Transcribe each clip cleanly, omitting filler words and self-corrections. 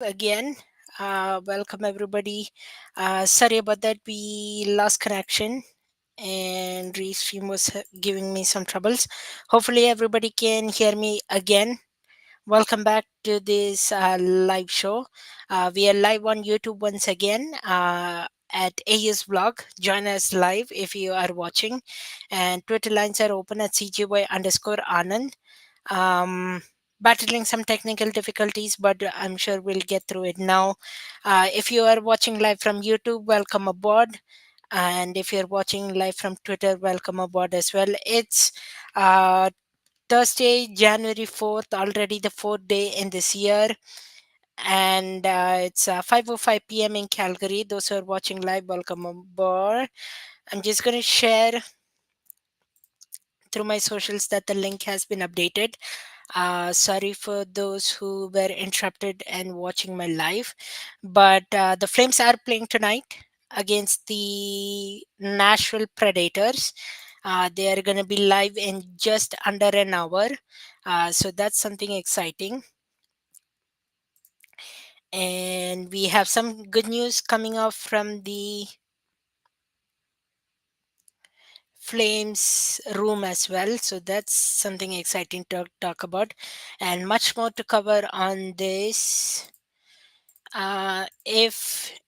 again. Welcome everybody. Sorry about that. We lost connection and Restream was giving me some troubles. Hopefully everybody can hear me again. Welcome back to this live show. We are live on YouTube once again. At AS Vlog. Join us live if you are watching. And Twitter lines are open at CGY underscore Anand. um, Battling some technical difficulties, but I'm sure we'll get through it now. If you are watching live from YouTube, welcome aboard. And if you're watching live from Twitter, welcome aboard as well. It's uh, Thursday, January 4th, already the fourth day in this year. And it's 5:05 p.m. in Calgary. Those who are watching live, welcome aboard. I'm just going to share through my socials that the link has been updated. Sorry for those who were interrupted and watching my live, but the Flames are playing tonight against the Nashville Predators. They are going to be live in just under an hour, so that's something exciting. And we have some good news coming up from the Flames room as well. So that's something exciting to talk about, and much more to cover on this. If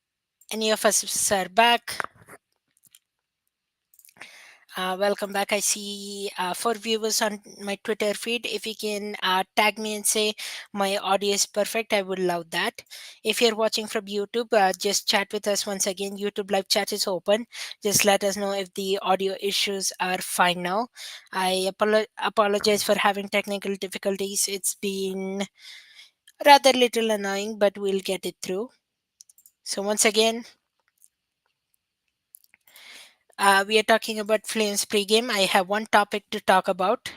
any of us are back, welcome back. I see four viewers on my Twitter feed. If you can tag me and say my audio is perfect, I would love that. If you're watching from YouTube, just chat with us once again. YouTube live chat is open. Just let us know if the audio issues are fine now. I apologize for having technical difficulties. It's been rather little annoying, but we'll get it through. So once again, we are talking about Flames pregame. I have one topic to talk about.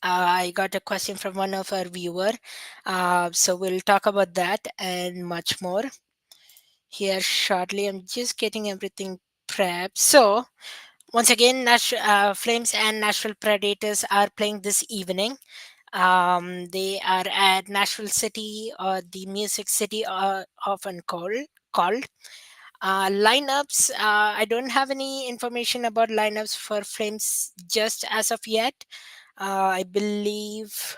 I got a question from one of our viewer, so we'll talk about that and much more here shortly. I'm just getting everything prepped. So once again, Flames and Nashville Predators are playing this evening. They are at Nashville City, or the Music City, often called. Lineups, I don't have any information about lineups for Flames just as of yet. I believe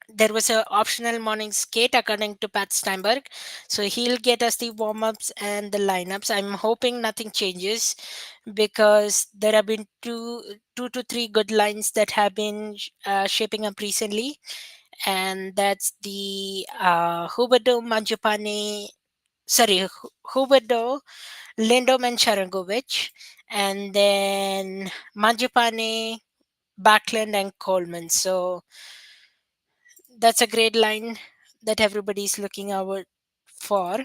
there was a optional morning skate according to Pat Steinberg, so he'll get us the warm-ups and the lineups. I'm hoping nothing changes because there have been two to three good lines that have been shaping up recently, and that's the Huberdeau Manjupane, sorry, Huberdeau Lindom and Sharangovich, and then Manjupane, Backlund, and Coleman. So that's a great line that everybody's looking out for.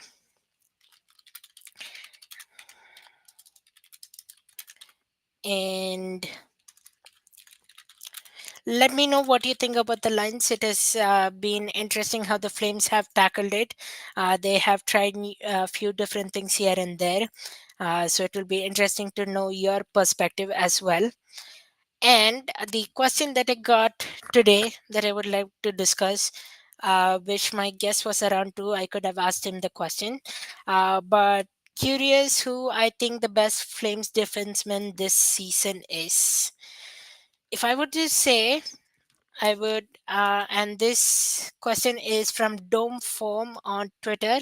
And let me know what you think about the lines. It has been interesting how the Flames have tackled it. They have tried a few different things here and there. So it will be interesting to know your perspective as well. And the question that I got today that I would like to discuss, which my guess was around two, I could have asked him the question. But curious who I think the best Flames defenseman this season is. If I were to say, I would, and this question is from Dome Form on Twitter.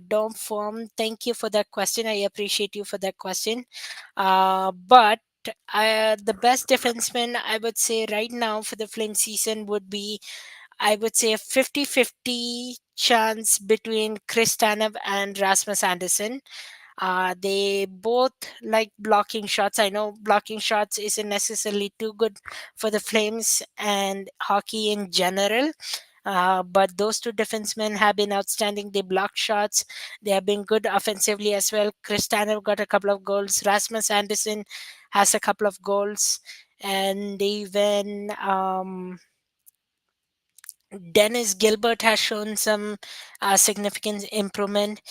Dome Form, thank you for that question. I appreciate you for that question. But the best defenseman I would say right now for the Flame season would be, I would say, a 50-50 chance between Chris Tanev and Rasmus Anderson. They both like blocking shots. I know blocking shots isn't necessarily too good for the Flames and hockey in general. But those two defensemen have been outstanding. They block shots. They have been good offensively as well. Chris Tanev got a couple of goals. Rasmus Anderson has a couple of goals. And even Dennis Gilbert has shown some significant improvement.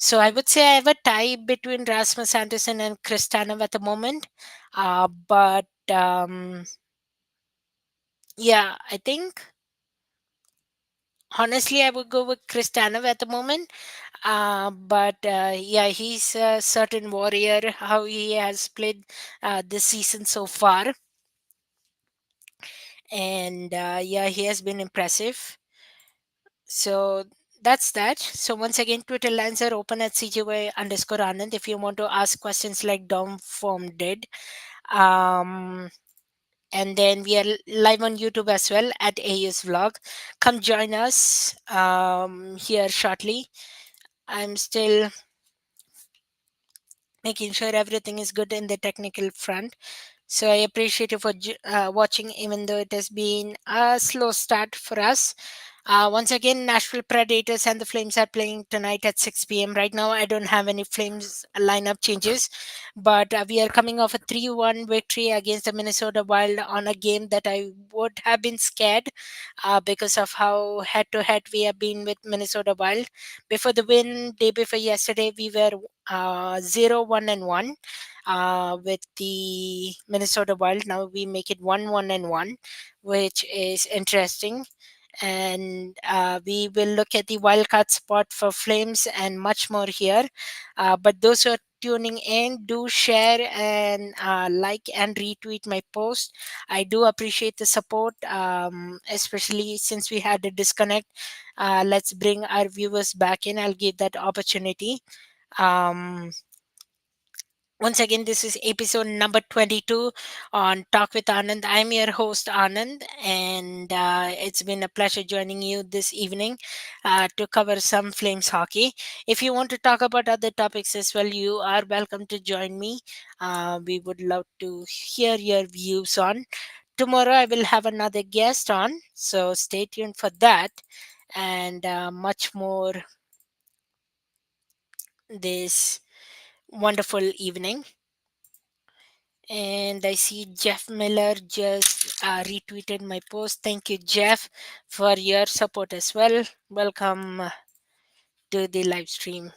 So I would say I have a tie between Rasmus Anderson and Chris Tanev at the moment. But yeah, I think Honestly, I would go with Cristiano at the moment. But yeah, he's a certain warrior. How he has played this season so far, and yeah, he has been impressive. So that's that. So once again, Twitter lines are open at CGY underscore Anand if you want to ask questions like Dom Form did. Um, and then we are live on YouTube as well at AU's Vlog. Come join us here shortly. I'm still making sure everything is good in the technical front. So I appreciate you for watching, even though it has been a slow start for us. Once again, Nashville Predators and the Flames are playing tonight at 6 p.m. Right now, I don't have any Flames lineup changes, but we are coming off a 3-1 victory against the Minnesota Wild on a game that I would have been scared because of how head to head we have been with Minnesota Wild. Before the win, day before yesterday, we were 0-1-1 with the Minnesota Wild. Now we make it 1-1-1, which is interesting. And we will look at the wildcard spot for Flames and much more here. But those who are tuning in, do share and like and retweet my post. I do appreciate the support, especially since we had a disconnect. Let's bring our viewers back in. I'll give that opportunity. Um, Once again, this is episode number 22 on Talk with Anand. I'm your host, Anand, and it's been a pleasure joining you this evening to cover some Flames hockey. If you want to talk about other topics as well, you are welcome to join me. We would love to hear your views on. Tomorrow, I will have another guest on, so stay tuned for that and much more this wonderful evening. And I see Jeff Miller just retweeted my post. Thank you, Jeff, for your support as well. Welcome to the live stream.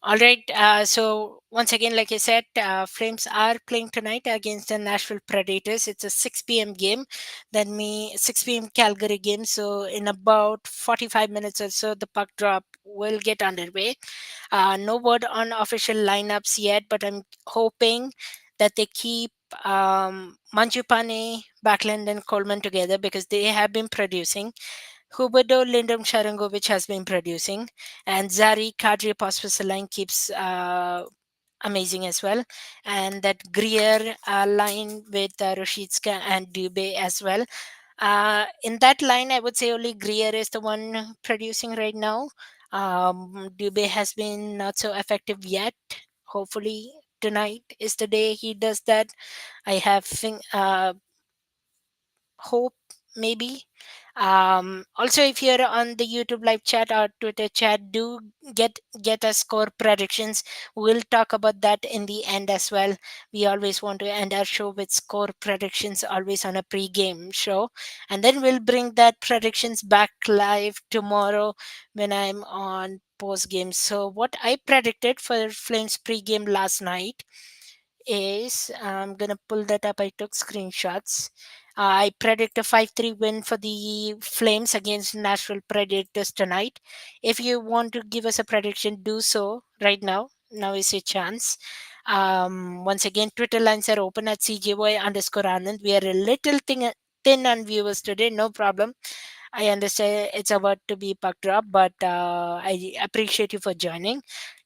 All right. So once again, like I said, Flames are playing tonight against the Nashville Predators. It's a 6 p.m. game. That me 6 p.m. Calgary game. So in about 45 minutes or so, the puck drop will get underway. No word on official lineups yet, but I'm hoping that they keep Manjupane, Backlund, and Coleman together because they have been producing. Huberto Lindum Sharangovich has been producing, and Zari Kadri Pospisil keeps amazing as well. And that Greer line with Roshitska and Dubé as well. In that line, I would say only Greer is the one producing right now. Dubé has been not so effective yet. Hopefully, tonight is the day he does that. I have hope maybe. Also, if you're on the YouTube live chat or Twitter chat, do get us score predictions. We'll talk about that in the end as well. We always want to end our show with score predictions, always on a pre-game show, and then we'll bring that predictions back live tomorrow when I'm on post game. So what I predicted for Flames pre-game last night is, I'm gonna pull that up. I took screenshots. I predict a 5-3 win for the Flames against Nashville Predators tonight. If you want to give us a prediction, do so right now. Now is your chance. Once again, Twitter lines are open at CJY underscore Anand. We are a little thin on viewers today, no problem. I understand it's about to be puck drop, but I appreciate you for joining.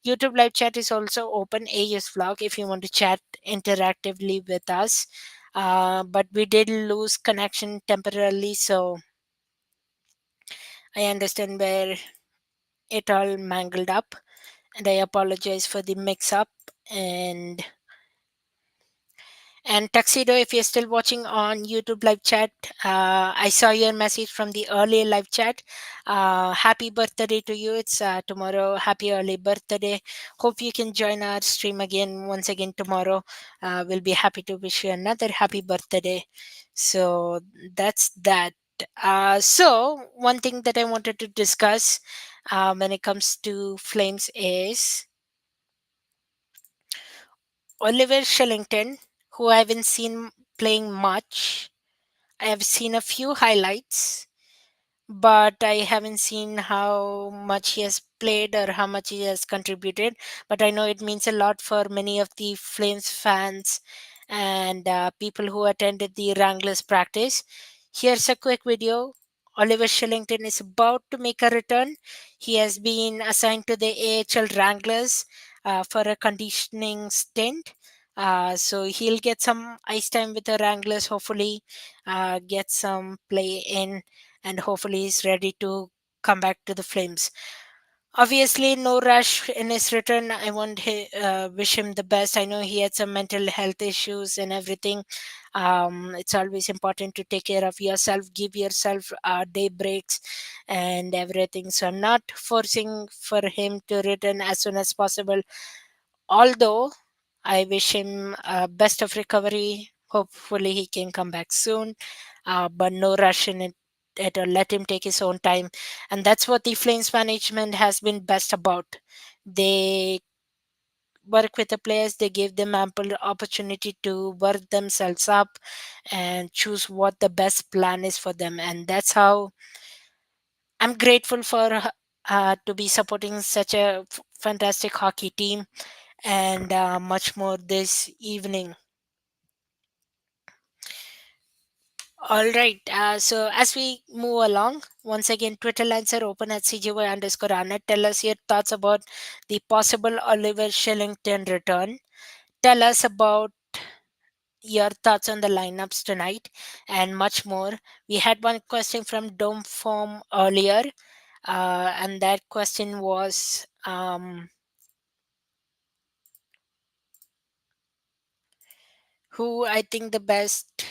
YouTube live chat is also open. AS vlog if you want to chat interactively with us. But we did lose connection temporarily, so I understand where it all mangled up, and I apologize for the mix up. And Tuxedo, if you're still watching on YouTube live chat, I saw your message from the earlier live chat. Happy birthday to you. It's tomorrow. Happy early birthday. Hope you can join our stream again once again tomorrow. We'll be happy to wish you another happy birthday. So that's that. So one thing that I wanted to discuss when it comes to Flames is Oliver Shillington, who I haven't seen playing much. I have seen a few highlights. but I haven't seen how much he has played or how much he has contributed. But I know it means a lot for many of the Flames fans and people who attended the Wranglers practice. Here's a quick video. Oliver Shillington is about to make a return. He has been assigned to the AHL Wranglers for a conditioning stint. So he'll get some ice time with the Wranglers, hopefully, get some play in, and hopefully he's ready to come back to the Flames. Obviously, no rush in his return. I want wish him the best. I know he had some mental health issues and everything. It's always important to take care of yourself, give yourself day breaks and everything. So I'm not forcing for him to return as soon as possible. Although I wish him best of recovery. Hopefully he can come back soon, but no rush in it at all. Let him take his own time, and that's what the Flames management has been best about. They work with the players. They give them ample opportunity to work themselves up and choose what the best plan is for them, and that's how I'm grateful for to be supporting such a fantastic hockey team and much more this evening. All right. So as we move along, once again, Twitter lines are open at CGY_Anand. Tell us your thoughts about the possible Oliver Shillington return. Tell us about your thoughts on the lineups tonight and much more. We had one question from Dome Form earlier, and that question was who I think the best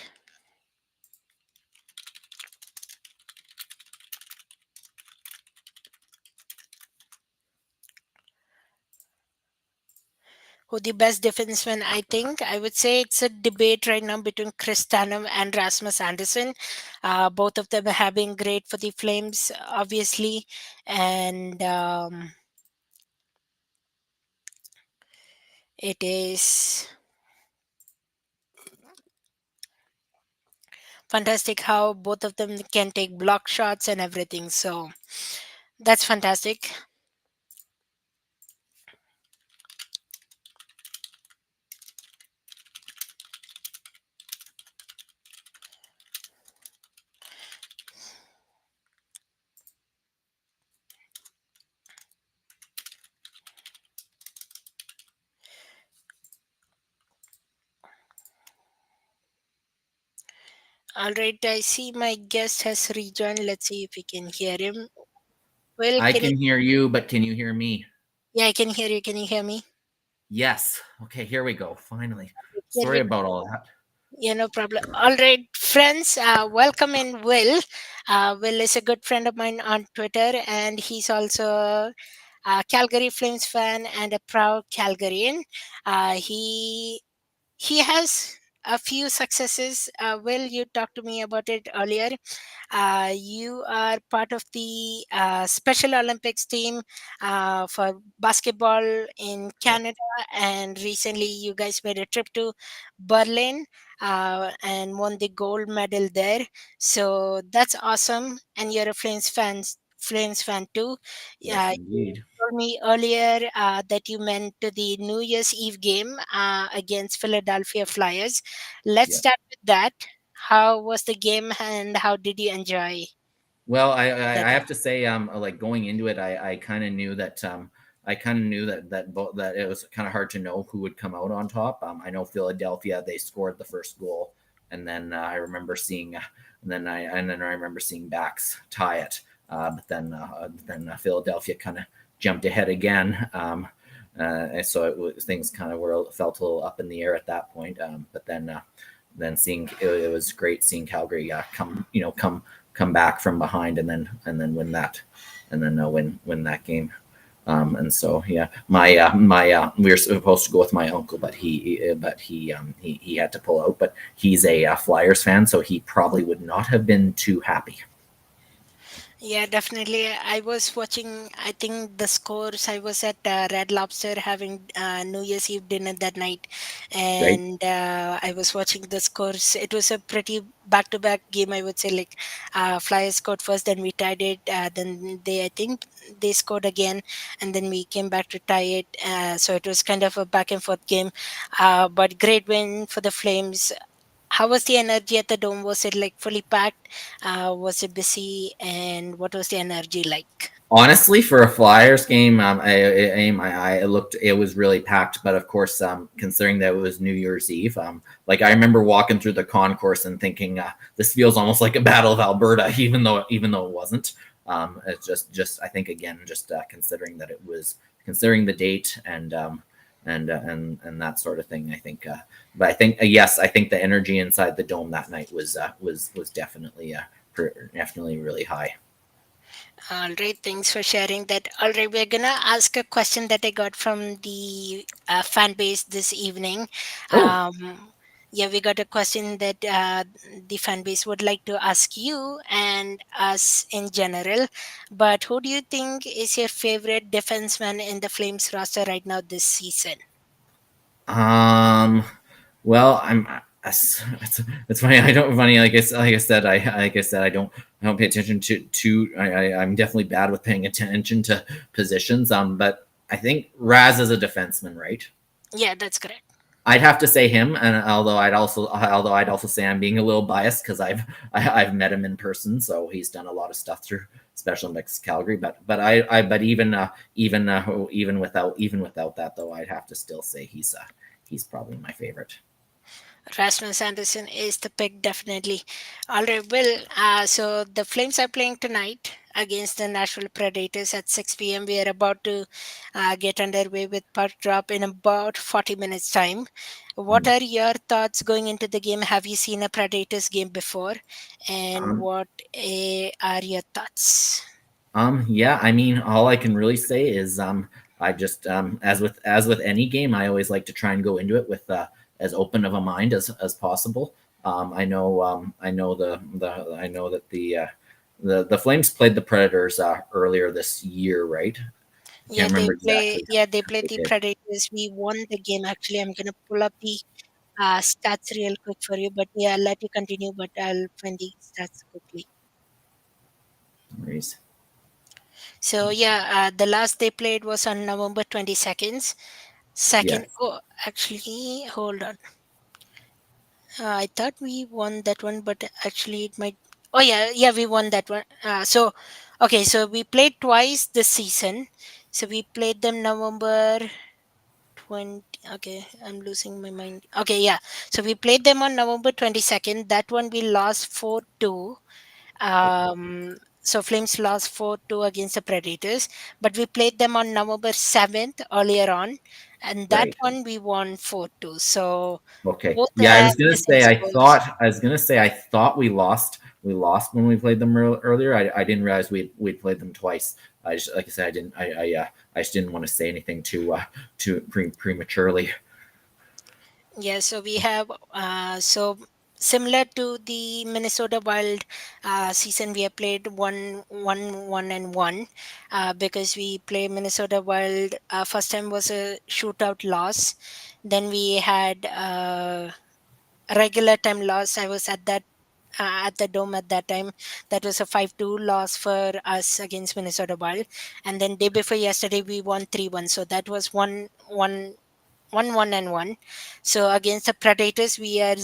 who the best defenseman. I think I would say it's a debate right now between Chris Tatum and Rasmus Anderson. Both of them have been great for the Flames, obviously, and it is fantastic how both of them can take block shots and everything. So that's fantastic. All right, I see my guest has rejoined. Let's see if we can hear him. Well, I can you? can hear you, but can you hear me? Yeah, I can hear you. Can you hear me? Yes. Okay, here we go. Finally. Here Sorry we about all that. Yeah, no problem. All right, friends, welcome in Will. Will is a good friend of mine on Twitter, and he's also a Calgary Flames fan and a proud Calgarian. He has a few successes. Will, you talked to me about it earlier. You are part of the Special Olympics team for basketball in Yes. Canada, and recently you guys made a trip to Berlin and won the gold medal there. So that's awesome, and you're a Flames fan too. Yes, You indeed. told me earlier that you went to the New Year's Eve game against Philadelphia Flyers. Let's Yeah. start with that. How was the game and how did you enjoy Well, I that? have to say, like going into it, I kind of knew that I kind of knew that it was kind of hard to know who would come out on top. I know Philadelphia, they scored the first goal, and then I remember seeing, and then I remember seeing backs tie it. But then Philadelphia kind of jumped ahead again. And so things kind of were felt a little up in the air at that point. But then seeing it was great seeing Calgary come back from behind and then win that and then win that game. And so yeah, my we were supposed to go with my uncle, but he had to pull out. But he's a Flyers fan, so he probably would not have been too happy. Yeah, definitely. I was watching, I think the scores. I was at Red Lobster having New Year's Eve dinner that night, Right? and I was watching the scores. It was a pretty back to back game, I would say. Like, Flyers scored first, then we tied it. Then I think they scored again, and then we came back to tie it. So it was kind of a back and forth game. But great win for the Flames. How was the energy at the dome? Was it like fully packed? Was it busy? And what was the energy like? Honestly, for a Flyers game, I looked, it was really packed. But of course, considering that it was New Year's Eve, like I remember walking through the concourse and thinking, this feels almost like a Battle of Alberta, even though it wasn't. It's just I think again, just considering that it was considering the date and that sort of thing. I think, but I think yes, I think the energy inside the dome that night was definitely definitely really high. All right, thanks for sharing that. All right, we're gonna ask a question that I got from the fan base this evening. Oh, Yeah, we got a question that the fan base would like to ask you and us in general. But who do you think is your favorite defenseman in the Flames roster right now this season? Um. Well, it's funny. I don't funny. Like I said, I don't pay attention I'm definitely bad with paying attention to positions. But I think Raz is a defenseman, right? Yeah, that's correct. I'd have to say him, and although I'd also say I'm being a little biased because I've met him in person, so he's done a lot of stuff through Special Olympics Calgary. But even without that though, I'd have to still say he's probably my favorite. Rasmus Anderson is the pick, definitely. All right, well, so the Flames are playing tonight against the Nashville Predators at 6 p.m. We are about to get underway with puck drop in about 40 minutes' time. What Hmm. are your thoughts going into the game? Have you seen a Predators game before? And Um, what are your thoughts? yeah, I mean, all I can really say is, I just, as with any game, I always like to try and go into it with as open of a mind as possible. I know that the Flames played the Predators earlier this year, right? I can't remember exactly Yeah, they how played they the did. Predators. We won the game. Actually, I'm gonna pull up the stats real quick for you, but yeah, I'll let you continue, but I'll find the stats quickly. Anyways, So yeah, the last they played was on November 22nd. yeah, Second, oh, actually, hold on. I thought we won that one, but actually it might. Oh yeah, we won that one. Okay, so we played twice this season. So we played them November 20. Okay, I'm losing my mind. Okay, yeah. So we played them on November 22nd. That one we lost 4-2. So Flames lost 4-2 against the Predators, but we played them on November 7th earlier on, and that right. one we won 4-2. So Okay. both Yeah, have the same scores. I was gonna say I thought we lost. We lost when we played them earlier. I didn't realize we'd played them twice. Like I said, I just didn't want to say anything too prematurely. Yeah, so we have similar to the Minnesota Wild season, we have played one and one because we play Minnesota Wild. First time was a shootout loss. Then we had a regular time loss. I was at the dome at that time. That was a 5-2 loss for us against Minnesota Wild. And then day before yesterday we won 3-1. So that was one and one. So against the Predators, we are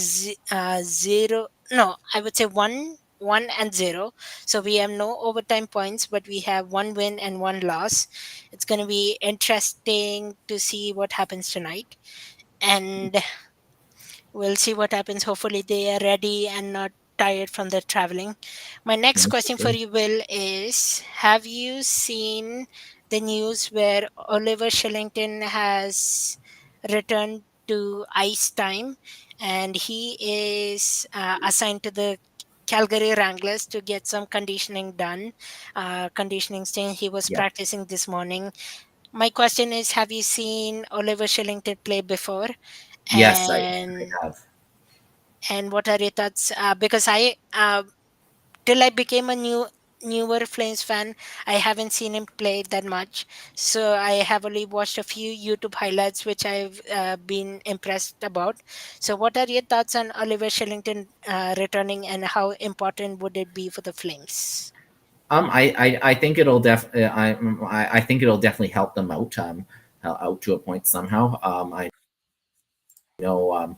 zero. No, I would say 1-0. So we have no overtime points, but we have one win and one loss. It's going to be interesting to see what happens tonight, and we'll see what happens. Hopefully, they are ready and not tired from the traveling. My next That's for question for sure. you, Will, is: have you seen the news where Oliver Shillington has returned to ice time and he is assigned to the Calgary Wranglers to get some conditioning done? Conditioning staying. He was Yes. practicing this morning. My question is: have you seen Oliver Shillington play before? Yes, And I have. what are your thoughts? Because I till I became a newer Flames fan. I haven't seen him play that much, so I have only watched a few YouTube highlights, which I've been impressed about. So, what are your thoughts on Oliver Shillington returning, and how important would it be for the Flames? I think it'll I think it'll definitely help them out out to a point somehow. I know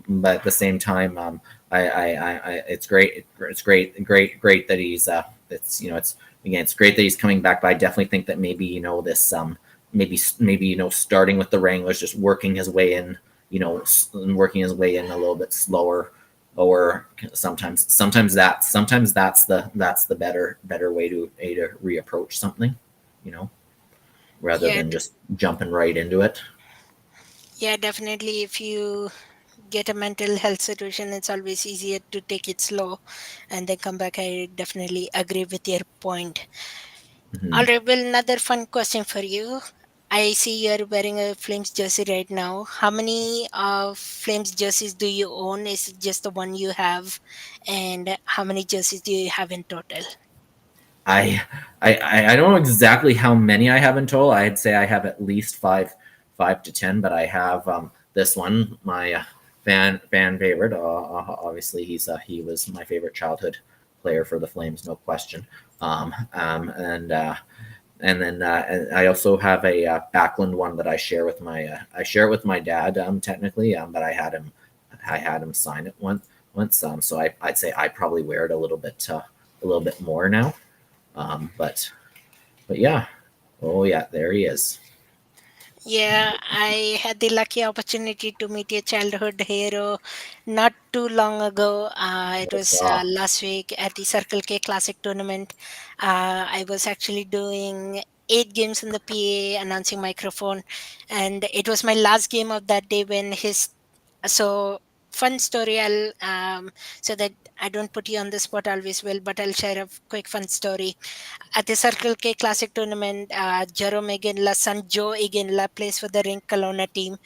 but at the same time it's great that he's it's it's again it's great that he's coming back. But I definitely think that maybe this maybe starting with the Wranglers, just working his way in, working his way in a little bit slower, or sometimes that's the better way to reapproach something, you know, rather Yeah, than just jumping right into it. yeah, definitely. If you get a mental health situation, it's always easier to take it slow and then come back. I definitely agree with your point. All Hmm. right, well, another fun question for you. I see you're wearing a Flames jersey right now. How many Flames jerseys do you own? Is it just the one you have? And how many jerseys do you have in total? I, I don't know exactly how many I have in total. I'd say I have at least five to ten, but I have this one, my fan favorite. Obviously, he was my favorite childhood player for the Flames, no question. Um, um, and uh, and then and I also have a Backlund one that I share it with my dad, technically, but I had him sign it once. So I'd say I probably wear it a little bit more now. Um, but but yeah, oh yeah, there he is. Yeah, I had the lucky opportunity to meet your childhood hero not too long ago. It Yes, was last week at the Circle K Classic tournament. I was actually doing 8 games in the PA announcing microphone, and it was my last game of that day when his. So, fun story. I'll so that I don't put you on the spot, always will, but I'll share a quick fun story. At the Circle K Classic tournament, Jerome Iginla, son Joe Iginla, plays for the Ring Kelowna team,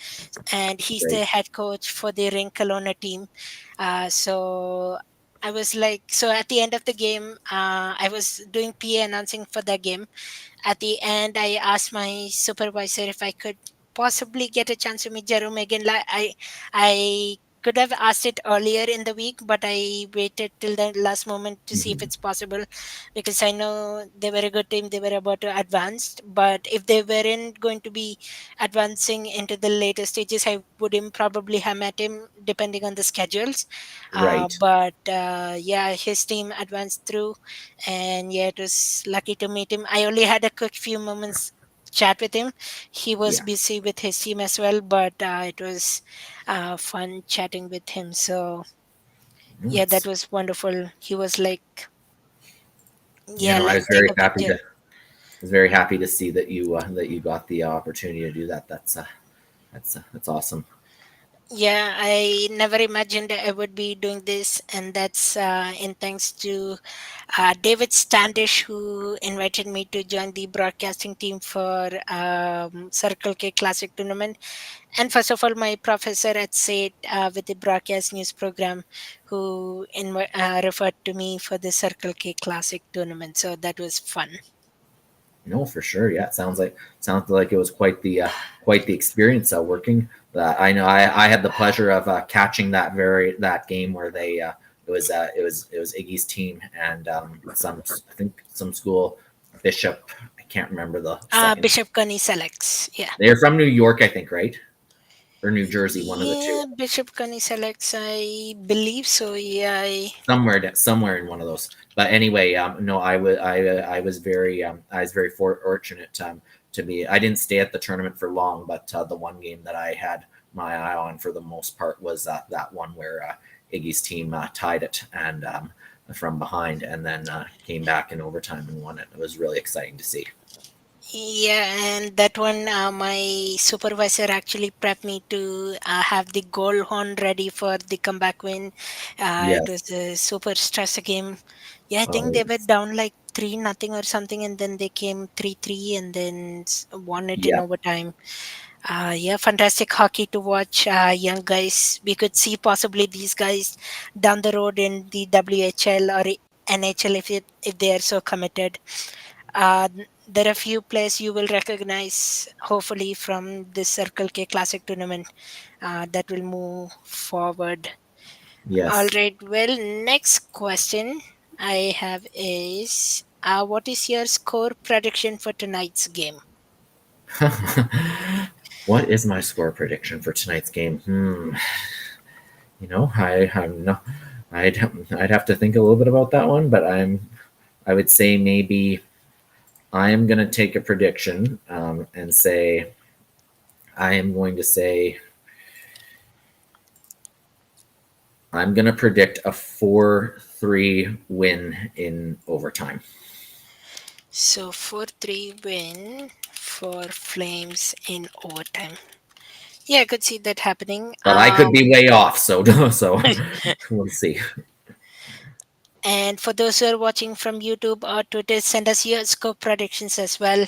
and he's great, the head coach for the Ring Kelowna team. So I was like, so at the end of the game, I was doing PA announcing for the game. At the end, I asked my supervisor if I could possibly get a chance to meet Jerome again. I could have asked it earlier in the week, but I waited till the last moment to see if hmm it's possible, because I know they were a good team. They were about to advance, but if they weren't going to be advancing into the later stages, I wouldn't probably have met him depending on the schedules. right, But yeah, his team advanced through, and yeah, it was lucky to meet him. I only had a quick few moments chat with him. He was yeah, busy with his team as well, but it was fun chatting with him. So no, yeah, that it's was wonderful. He was like, you yeah, know, I let's was take very a happy picture. to was very happy to see that you got the opportunity to do that. That's awesome. Yeah, I never imagined I would be doing this, and that's in thanks to David Standish, who invited me to join the broadcasting team for Circle K Classic tournament. And first of all, my professor at SAIT with the broadcast news program, who referred to me for the Circle K Classic tournament. So that was fun. No, for sure. Yeah, it sounds like it was quite the experience working. I know I had the pleasure of catching that game where they it was Iggy's team and some I think some school Bishop. I can't remember the second. Bishop Connie selects. Yeah. They're from New York, I think, right? Or New Jersey, one of the two. Yeah, Bishop Connie selects. I believe so. Yeah. Somewhere in one of those. But anyway, no, I was very fortunate to be. I didn't stay at the tournament for long, but the one game that I had my eye on for the most part was that one where Iggy's team tied it and from behind, and then came back in overtime and won it. It was really exciting to see. Yeah, and that one, my supervisor actually prepped me to have the goal horn ready for the comeback win. It was Yes. a super stress game. Yeah, I think Oh they were yes. down like 3-0 or something, and then they came 3-3 and then won it in Yeah. overtime. Yeah, fantastic hockey to watch. Young guys, we could see possibly these guys down the road in the WHL or NHL if they are so committed. There are few players you will recognize, hopefully, from this Circle K Classic tournament that will move forward. All Yes. right. Well, next question I have is what is your score prediction for tonight's game? What is my score prediction for tonight's game? I'm not. I'd I'd have to think a little bit about that one, but I would say maybe I am going to take a prediction and say I am going to say I'm going to predict a 4-3 win in overtime. So 4-3 win for Flames in overtime. Yeah, I could see that happening. But I could be way off, so so we'll see. And for those who are watching from YouTube or Twitter, send us your score predictions as well.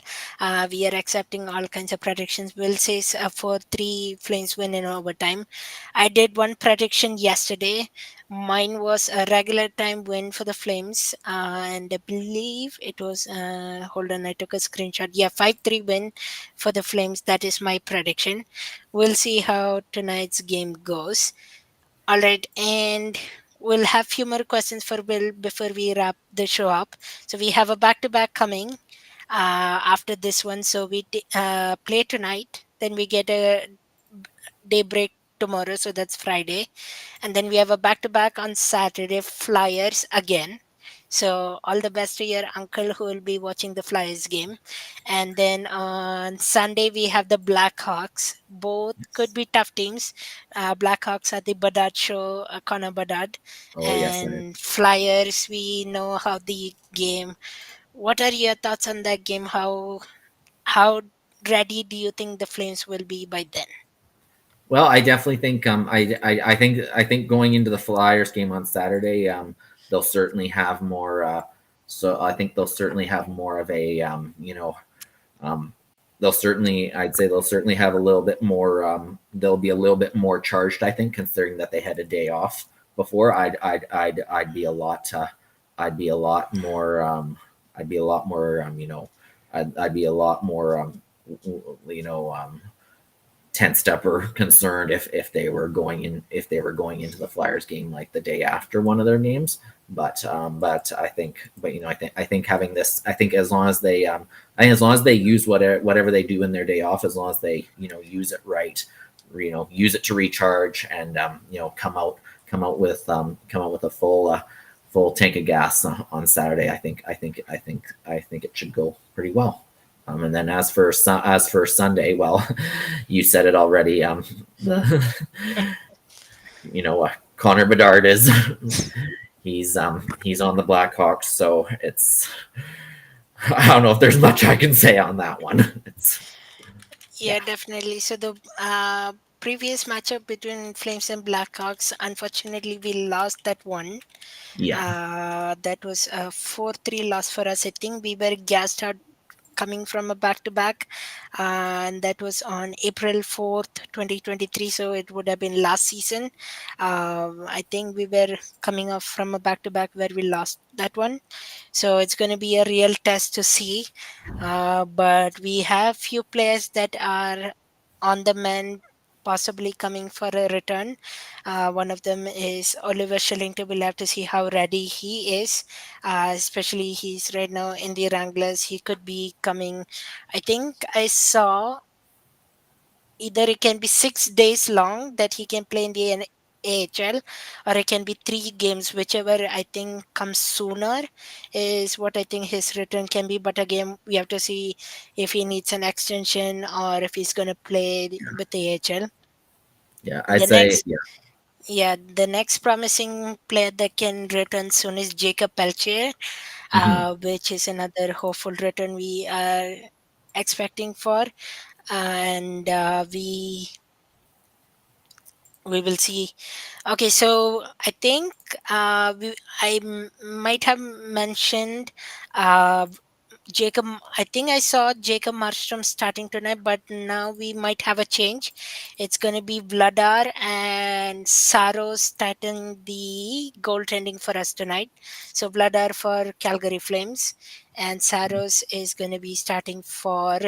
We are accepting all kinds of predictions. We'll say for three Flames win in overtime. I did one prediction yesterday. Mine was a regular time win for the Flames, and I believe it was. Hold on, I took a screenshot. Yeah, 5-3 win for the Flames. That is my prediction. We'll see how tonight's game goes. All right, and we'll have few more questions for Bill before we wrap the show up. So we have a back-to-back coming after this one. So we play tonight, then we get a day break tomorrow. So that's Friday, and then we have a back-to-back on Saturday. Flyers again. So all the best to your uncle who will be watching the Flyers game. And then on Sunday we have the Blackhawks. Both could be tough teams. Blackhawks are the Badad show, Connor Badad, Oh yes, I and Flyers. We know how the game. What are your thoughts on that game? How ready do you think the Flames will be by then? Well, I definitely think I think going into the Flyers game on Saturday, they'll certainly have more. So I think they'll certainly have more of a um, they'll certainly I'd say they'll certainly have a little bit more. They'll be a little bit more charged. I think considering that they had a day off before, I'd be a lot. I'd be a lot more. I'd be a lot more. I'd be a lot more. You know. Tensed up or concerned if they were going in if they were going into the Flyers game like the day after one of their games. But I think I think having this I think as long as they I think as long as they use whatever they do in their day off, as long as they use it right, use it to recharge and come out with a full tank of gas on Saturday. I think it should go pretty well. And then as for Sunday, well, you said it already. Connor Bedard is he's on the Blackhawks, so it's I don't know if there's much I can say on that one. It's Yeah, yeah, definitely. So the previous matchup between Flames and Blackhawks, unfortunately, we lost that one. yeah. That was a 4-3 loss for us. I think we were gassed out coming from a back to back, and that was on April 4th, 2023. So it would have been last season. I think we were coming off from a back to back where we lost that one. So it's going to be a real test to see. But we have few players that are on the mend, possibly coming for a return. One of them is Oliver Shillington. We'll have to see how ready he is. Especially he's right now in the Wranglers. He could be coming. I think I saw either it can be 6 days long that he can play in the AHL, or it can be 3 games, whichever I think comes sooner is what I think his return can be. But again, we have to see if he needs an extension or if he's going to play with the AHL. Yeah, I'd The say next, yeah. yeah, the next promising player that can return soon is Jacob Peltier, Mhm. which is another hopeful return we are expecting for. And we will see. Okay, so I think I might have mentioned uh, Jacob, I think I saw Jacob Markstrom starting tonight, but now we might have a change. It's going to be Vladar and Saros starting the goaltending for us tonight. So Vladar for Calgary Flames, and Saros is going to be starting for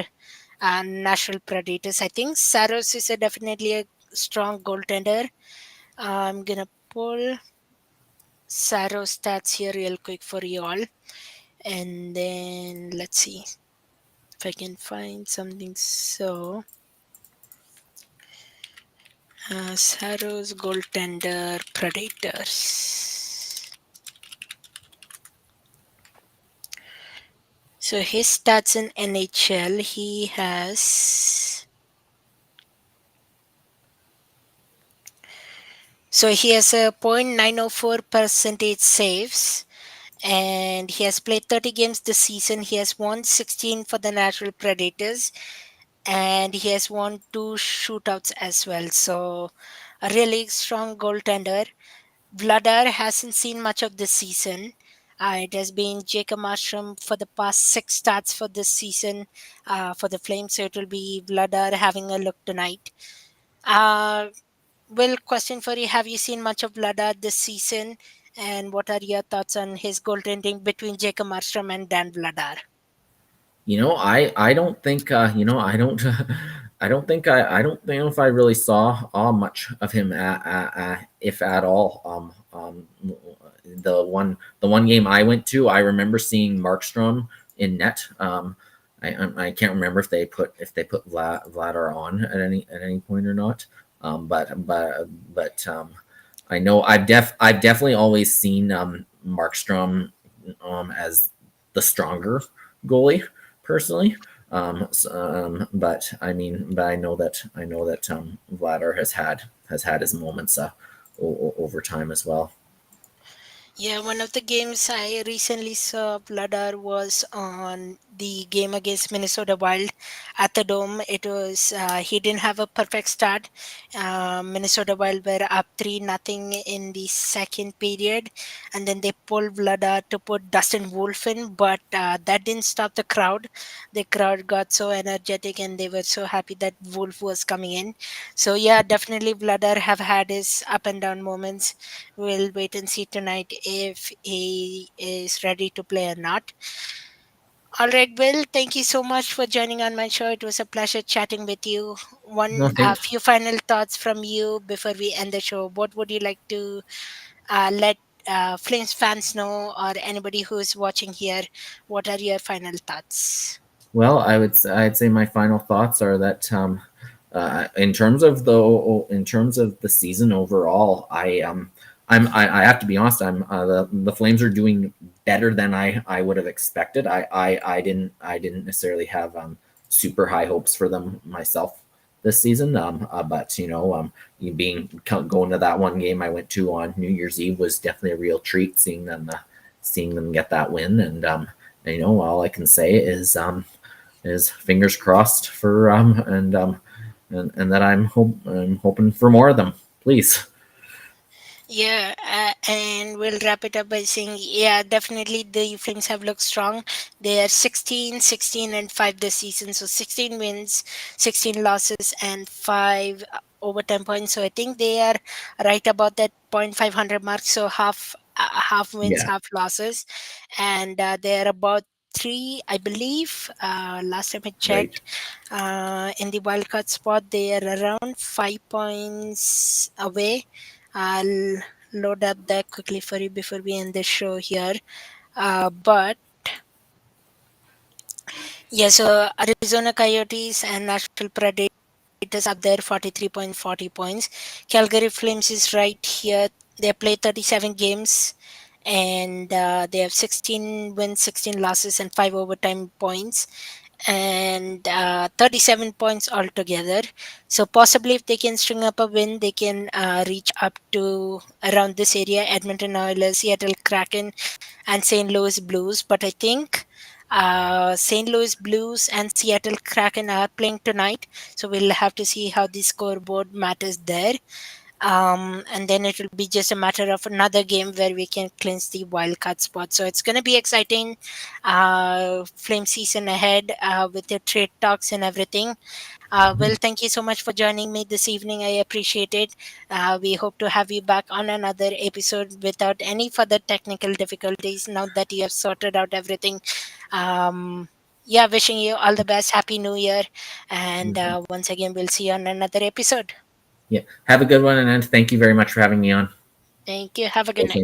Nashville Predators. I think Saros is definitely a strong goaltender. I'm going to pull Saros stats here real quick for you all. And then let's see if I can find something. So, Saros goaltender Predators. So his stats in NHL, he has a .904 percentage saves, and he has played 30 games this season. He has won 16 for the Nashville Predators, and he has won two shootouts as well. So a really strong goaltender. Vladar hasn't seen much of this season. It has been Jacob Markstrom for the past six starts for this season for the Flames. So it will be Vladar having a look tonight. Uh, Will, question for you: have you seen much of Vladar this season? And what are your thoughts on his goaltending between Jacob Markstrom and Dan Vladar? I don't think I don't I don't know if I really saw much of him if at all. The one game I went to, I remember seeing Markstrom in net. I can't remember if they put Vladar on at any point or not. But I know I've definitely always seen Markstrom as the stronger goalie personally. But I know that Vladar has had his moments over time as well. Yeah, one of the games I recently saw Vladar was on the game against Minnesota Wild at the Dome. It was he didn't have a perfect start. Minnesota Wild were up 3-0 in the second period, and then they pulled Vladar to put Dustin Wolf in, but that didn't stop the crowd. The crowd got so energetic, and they were so happy that Wolf was coming in. So yeah, definitely Vladar have had his up and down moments. We'll wait and see tonight if he is ready to play or not. All right, Will, thank you so much for joining on my show. It was a pleasure chatting with you. One, Nothing. few final thoughts from you before we end the show. What would you like to let Flames fans know, or anybody who's watching here? What are your final thoughts? Well, I'd say my final thoughts are that in terms of the season overall, I have to be honest. The Flames are doing better than I would have expected. I didn't necessarily have super high hopes for them myself this season. But going to that one game I went to on New Year's Eve was definitely a real treat. Seeing them get that win, and all I can say is fingers crossed for and that I'm hoping for more of them. Please. Yeah, and we'll wrap it up by saying, yeah, definitely the Flames have looked strong. They are 16, 16, and 5 this season. So 16 wins, 16 losses, and 5 overtime points. So I think they are right about that point 500 mark. So half wins, Yeah. half losses. And they are about 3, I believe. Last time I Right. checked, in the wildcard spot, they are around 5 points away. I'll load up that quickly for you before we end the show here. But yeah, so Arizona Coyotes and Nashville Predators up there 43 points, 40 points. Calgary Flames is right here. They played 37 games, and they have 16 wins, 16 losses, and 5 overtime points, and 37 points altogether. So possibly if they can string up a win, they can reach up to around this area: Edmonton Oilers, Seattle Kraken, and St. Louis Blues. But I think St. Louis Blues and Seattle Kraken are playing tonight, so we'll have to see how the scoreboard matters there. And then it will be just a matter of another game where we can cleanse the wildcard spot. So it's going to be exciting flame season ahead with your trade talks and everything. Well, Mhm. thank you so much for joining me this evening. I appreciate it. We hope to have you back on another episode without any further technical difficulties now that you have sorted out everything. Yeah, wishing you all the best. Happy New Year. And once again, we'll see you on another episode. Yeah. Have a good one, and thank you very much for having me on. Thank you. Have a good Okay. night.